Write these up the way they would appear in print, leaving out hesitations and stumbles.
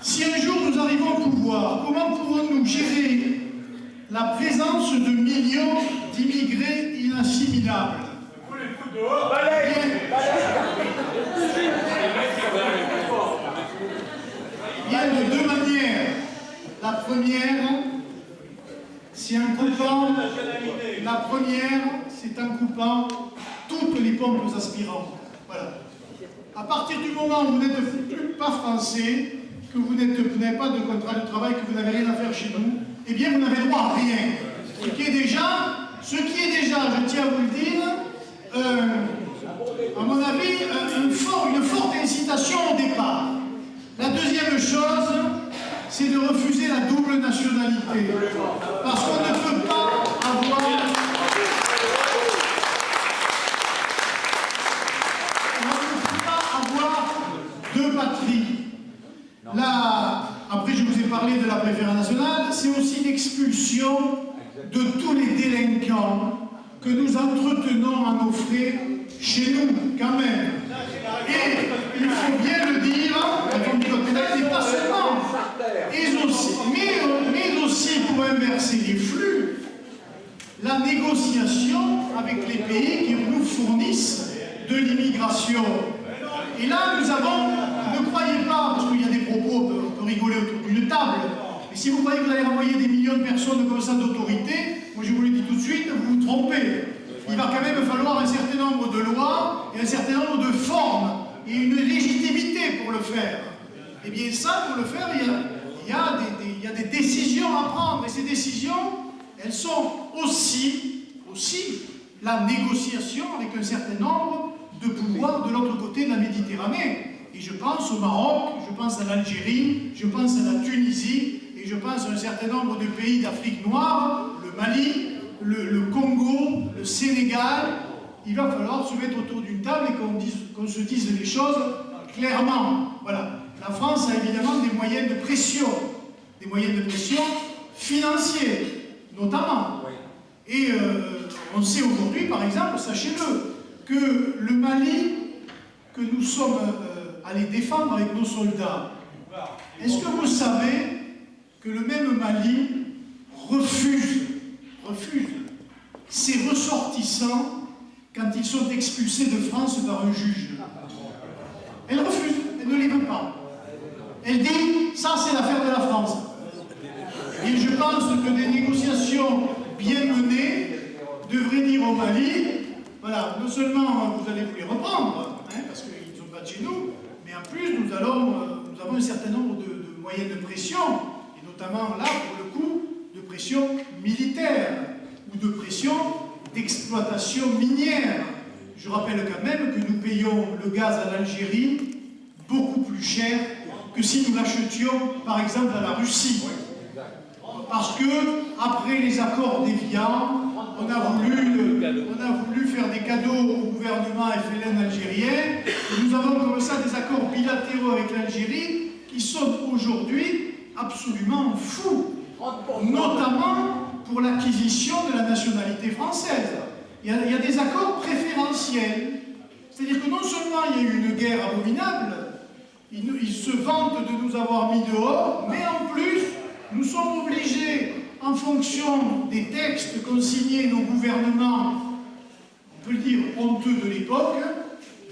Si un jour nous arrivons au pouvoir, comment pourrons-nous gérer la présence de millions d'immigrés inassimilables? Il y a de deux manières. La première, c'est en coupant toutes les pompes aspirantes. Voilà. À partir du moment où vous n'êtes pas français, que vous n'avez pas de contrat de travail, que vous n'avez rien à faire chez nous, eh bien vous n'avez droit à rien. Ce qui est déjà, je tiens à vous le dire, à mon avis, une forte incitation au départ. La deuxième chose, c'est de refuser la double nationalité. Parce qu'on ne peut pas avoir... deux patries. Là, après, je vous ai parlé de la préférence nationale, c'est aussi l'expulsion de tous les délinquants que nous entretenons à nos frais chez nous, quand même. Et il faut bien le dire, et pas seulement, mais aussi pour inverser les flux, la négociation avec les pays qui nous fournissent de l'immigration. Et là, nous avons, ne croyez pas, parce qu'il y a des propos, on peut rigoler autour d'une table, mais si vous croyez que vous allez renvoyer des millions de personnes comme ça d'autorité, moi je vous le dis tout de suite, vous vous trompez. Il va quand même falloir un certain nombre de lois et un certain nombre de formes et une légitimité pour le faire. Et bien ça, pour le faire, il y a des décisions à prendre. Et ces décisions, elles sont aussi la négociation avec un certain nombre de pouvoirs de l'autre côté de la Méditerranée. Et je pense au Maroc, je pense à l'Algérie, je pense à la Tunisie, et je pense à un certain nombre de pays d'Afrique noire, le Mali, le Congo, le Sénégal. Il va falloir se mettre autour d'une table et qu'on se dise les choses clairement. Voilà. La France a évidemment des moyens de pression financiers, notamment. Et on sait aujourd'hui, par exemple, sachez-le, que le Mali, que nous sommes allés défendre avec nos soldats, est-ce que vous savez que le même Mali refuse ses ressortissants quand ils sont expulsés de France par un juge? Elle refuse, elle ne les veut pas. Elle dit, ça c'est l'affaire de la France. Et je pense que des négociations bien menées devraient dire au Mali, voilà, non seulement vous allez vous les reprendre, hein, parce qu'ils ne sont pas de chez nous, mais en plus nous avons un certain nombre de moyens de pression, et notamment là, pour le coup, de pression militaire, ou de pression d'exploitation minière. Je rappelle quand même que nous payons le gaz à l'Algérie beaucoup plus cher que si nous l'achetions, par exemple, à la Russie. Parce que, après les accords d'Évian, on a voulu faire des cadeaux au gouvernement FLN algérien, et nous avons comme ça des accords bilatéraux avec l'Algérie qui sont aujourd'hui absolument fous, notamment pour l'acquisition de la nationalité française. Il y a des accords préférentiels, c'est-à-dire que non seulement il y a eu une guerre abominable, ils se vantent de nous avoir mis dehors, mais en plus, nous sommes obligés, en fonction des textes qu'ont signés nos gouvernements, on peut le dire honteux de l'époque,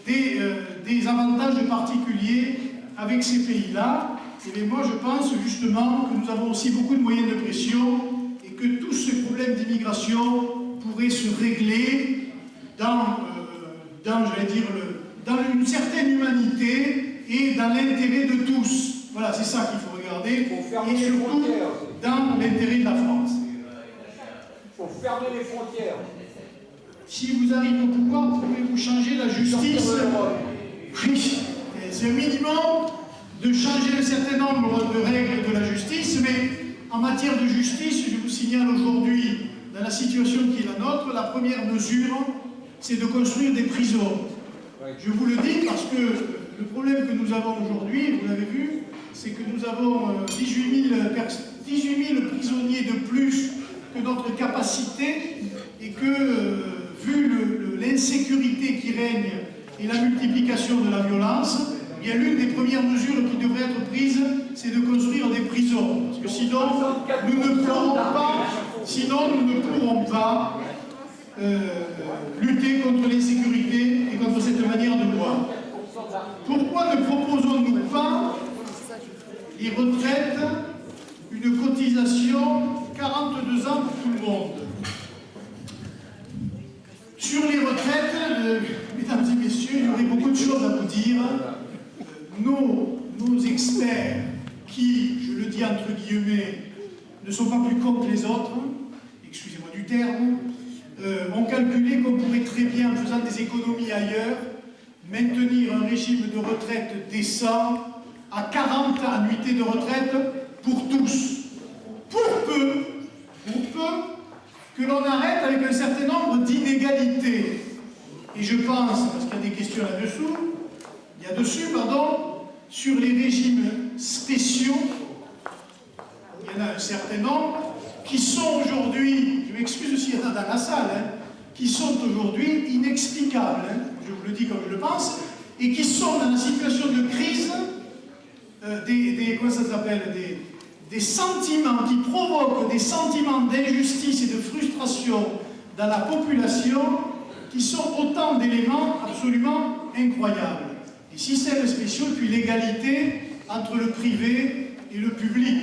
des avantages particuliers avec ces pays-là. Et moi, je pense justement que nous avons aussi beaucoup de moyens de pression et que tous ces problèmes d'immigration pourraient se régler dans une certaine humanité et dans l'intérêt de tous. Voilà, c'est ça qu'il faut regarder, et surtout dans l'intérêt de la France. Il faut fermer les frontières. Si vous arrivez au pouvoir, pouvez-vous changer la justice? Oui, c'est un minimum de changer un certain nombre de règles de la justice, mais en matière de justice, je vous signale aujourd'hui, dans la situation qui est la nôtre, la première mesure, c'est de construire des prisons. Je vous le dis parce que le problème que nous avons aujourd'hui, vous l'avez vu, c'est que nous avons 18 000 prisonniers de plus que notre capacité et que, vu l'insécurité qui règne et la multiplication de la violence, eh bien l'une des premières mesures qui devrait être prise, c'est de construire des prisons. Parce que sinon, nous ne pourrons pas lutter contre l'insécurité et contre cette manière de voir. Pourquoi ne proposons-nous pas les retraites, une cotisation 42 ans pour tout le monde? Sur les retraites, mesdames et messieurs, il y aurait beaucoup de choses à vous dire. Nos experts, qui, je le dis entre guillemets, ne sont pas plus cons que les autres, excusez-moi du terme, ont calculé qu'on pourrait très bien, en faisant des économies ailleurs, maintenir un régime de retraite décent à 40 annuités de retraite pour tous. Pour peu que l'on arrête avec un certain nombre d'inégalités. Et je pense, parce qu'il y a des questions là-dessous, sur les régimes spéciaux, il y en a un certain nombre, qui sont aujourd'hui, je m'excuse s'il y en a dans la salle, qui sont aujourd'hui inexplicables, je vous le dis comme je le pense, et qui sont dans la situation de crise des sentiments qui provoquent des sentiments d'injustice et de frustration dans la population, qui sont autant d'éléments absolument incroyables. Les systèmes spéciaux, puis l'égalité entre le privé et le public.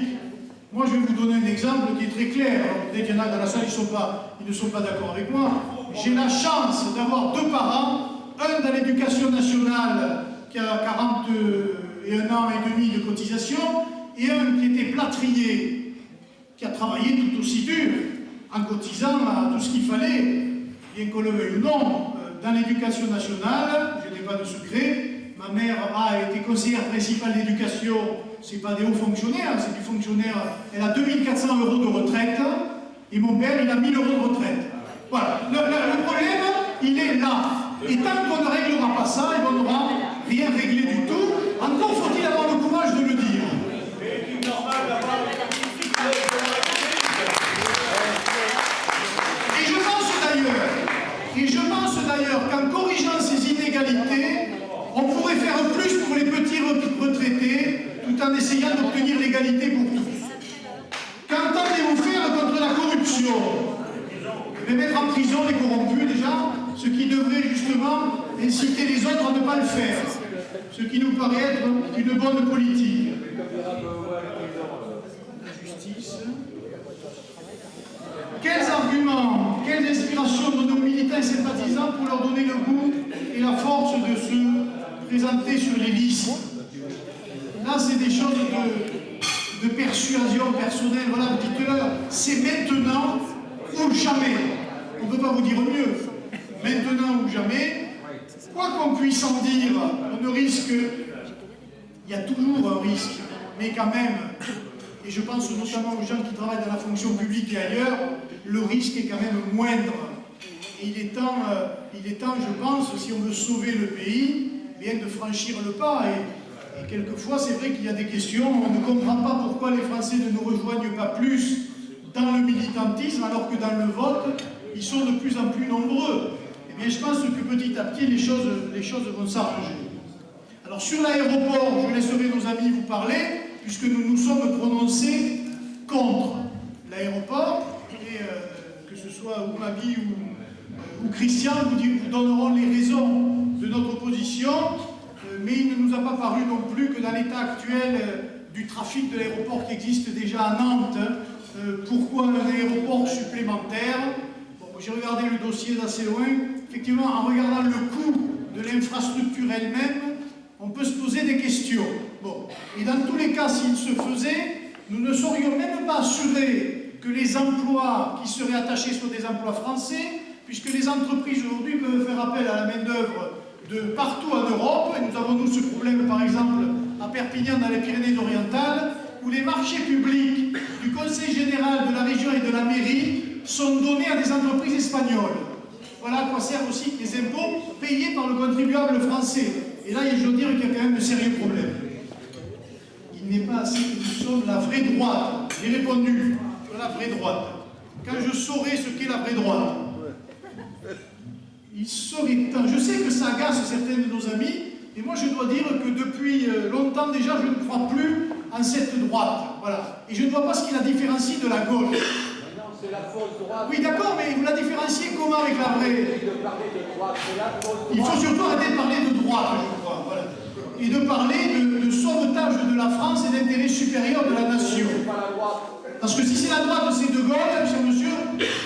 Moi, je vais vous donner un exemple qui est très clair. Peut-être qu'il y en a dans la salle, ils ne sont pas d'accord avec moi. J'ai la chance d'avoir deux parents, un dans l'éducation nationale qui a 41 ans et demi de cotisation, et un qui était plâtrier, qui a travaillé tout aussi dur, en cotisant à tout ce qu'il fallait, bien qu'on le veuille ou non. Dans l'éducation nationale, je n'ai pas de secret, ma mère a été conseillère principale d'éducation, ce n'est pas des hauts fonctionnaires, c'est du fonctionnaire, elle a 2400 € de retraite, et mon père, il a 1000 € de retraite. Voilà, le problème, il est là. Et tant qu'on ne réglera pas ça, on n'aura rien réglé du tout. Encore faut-il avoir le courage de le dire. Et je pense d'ailleurs qu'en corrigeant ces inégalités, on pourrait faire plus pour les petits retraités, tout en essayant d'obtenir l'égalité pour tous. Qu'entendez-vous faire contre la corruption? Mettre en prison les corrompus déjà, ce qui devrait justement inciter les autres à ne pas le faire, ce qui nous paraît être une bonne politique. La justice. Quels arguments, quelles inspirations donnent aux militants et sympathisants pour leur donner le goût et la force de se présenter sur les listes? Là, c'est des choses de persuasion personnelle. Voilà, vous dites-leur, c'est maintenant ou jamais. On ne peut pas vous dire mieux. Maintenant ou jamais. Quoi qu'on puisse en dire, on ne risque... Il y a toujours un risque, mais quand même, et je pense notamment aux gens qui travaillent dans la fonction publique et ailleurs, le risque est quand même moindre. Et il est temps, je pense, si on veut sauver le pays, bien de franchir le pas. Et quelquefois, c'est vrai qu'il y a des questions, on ne comprend pas pourquoi les Français ne nous rejoignent pas plus dans le militantisme, alors que dans le vote, ils sont de plus en plus nombreux. Eh bien, je pense que petit à petit, les choses vont s'arranger. Alors, sur l'aéroport, je laisserai nos amis vous parler, puisque nous nous sommes prononcés contre l'aéroport, et que ce soit ou Mabi ou Christian vous donneront les raisons de notre position, mais il ne nous a pas paru non plus que dans l'état actuel du trafic de l'aéroport qui existe déjà à Nantes, pourquoi un aéroport supplémentaire? Bon, j'ai regardé le dossier d'assez loin. Effectivement, en regardant le coût de l'infrastructure elle-même, on peut se poser des questions. Bon. Et dans tous les cas, s'il se faisait, nous ne serions même pas assurés que les emplois qui seraient attachés soient des emplois français, puisque les entreprises aujourd'hui peuvent faire appel à la main-d'œuvre de partout en Europe. Et nous avons, nous, ce problème, par exemple, à Perpignan, dans les Pyrénées-Orientales, où les marchés publics du Conseil général de la région et de la mairie sont donnés à des entreprises espagnoles. Voilà à quoi servent aussi les impôts payés par le contribuable français. Et là, je veux dire qu'il y a quand même de sérieux problèmes. Il n'est pas assez que nous sommes la vraie droite. J'ai répondu sur la vraie droite. Quand je saurai ce qu'est la vraie droite, il serait temps. Je sais que ça agace certains de nos amis, Et moi, je dois dire que depuis longtemps déjà, je ne crois plus en cette droite. Voilà. Et je ne vois pas ce qui la différencie de la gauche. Non, c'est la fausse droite. Oui, d'accord, mais vous la différenciez comment avec la vraie? Il faut surtout arrêter de parler de droite, je crois. Voilà. Et de parler de sauvetage de la France et d'intérêt supérieur de la nation. Parce que si c'est la droite, c'est De Gaulle, cher monsieur,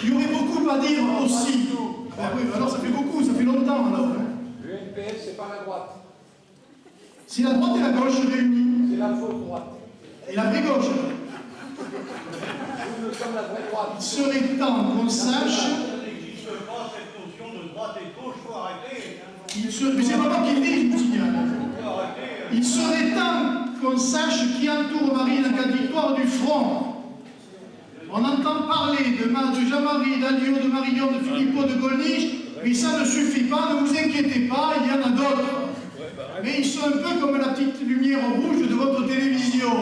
il y aurait beaucoup à dire aussi. Ben oui, alors ça fait beaucoup, ça fait longtemps alors. Le NPS, c'est pas la droite. C'est la droite et la gauche réunies. C'est la fausse droite. Et la vraie gauche. Nous sommes la vraie droite. Il serait temps qu'on sache. Ça n'existe pas cette notion de droite et de gauche, il faut arrêter. Mais c'est pas moi qui le dis, je vous signale. Il serait temps qu'on sache qui entoure Marine en cas de victoire du front. On entend parler de Jean-Marie, d'Alliot, de Marillon, de Philippot, de Gollnisch, mais ça ne suffit pas, ne vous inquiétez pas, il y en a d'autres. Mais ils sont un peu comme la petite lumière rouge de votre télévision.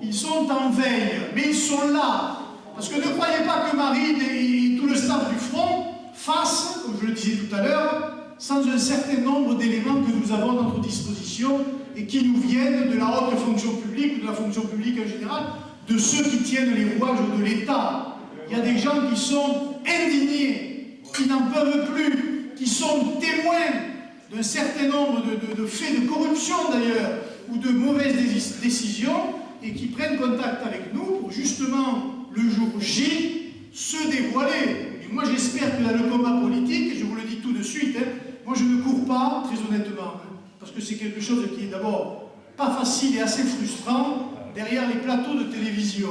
Ils sont en veille, mais ils sont là. Parce que ne croyez pas que Marine et tout le staff du front fassent, comme je le disais tout à l'heure, sans un certain nombre d'éléments que nous avons à notre disposition et qui nous viennent de la haute fonction publique ou de la fonction publique en général, de ceux qui tiennent les rouages de l'État. Il y a des gens qui sont indignés, qui n'en peuvent plus, qui sont témoins d'un certain nombre de faits de corruption d'ailleurs, ou de mauvaises décisions, et qui prennent contact avec nous pour justement, le jour J, se dévoiler. Et moi j'espère que dans le combat politique, et je vous le dis tout de suite, moi je ne cours pas, très honnêtement, parce que c'est quelque chose qui est d'abord pas facile et assez frustrant, derrière les plateaux de télévision.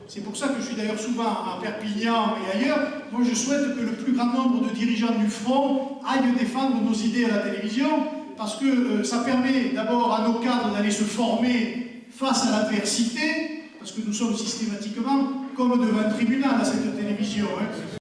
C'est pour ça que je suis d'ailleurs souvent à Perpignan et ailleurs. Moi, je souhaite que le plus grand nombre de dirigeants du front aillent défendre nos idées à la télévision, parce que ça permet d'abord à nos cadres d'aller se former face à l'adversité, parce que nous sommes systématiquement comme devant un tribunal à cette télévision.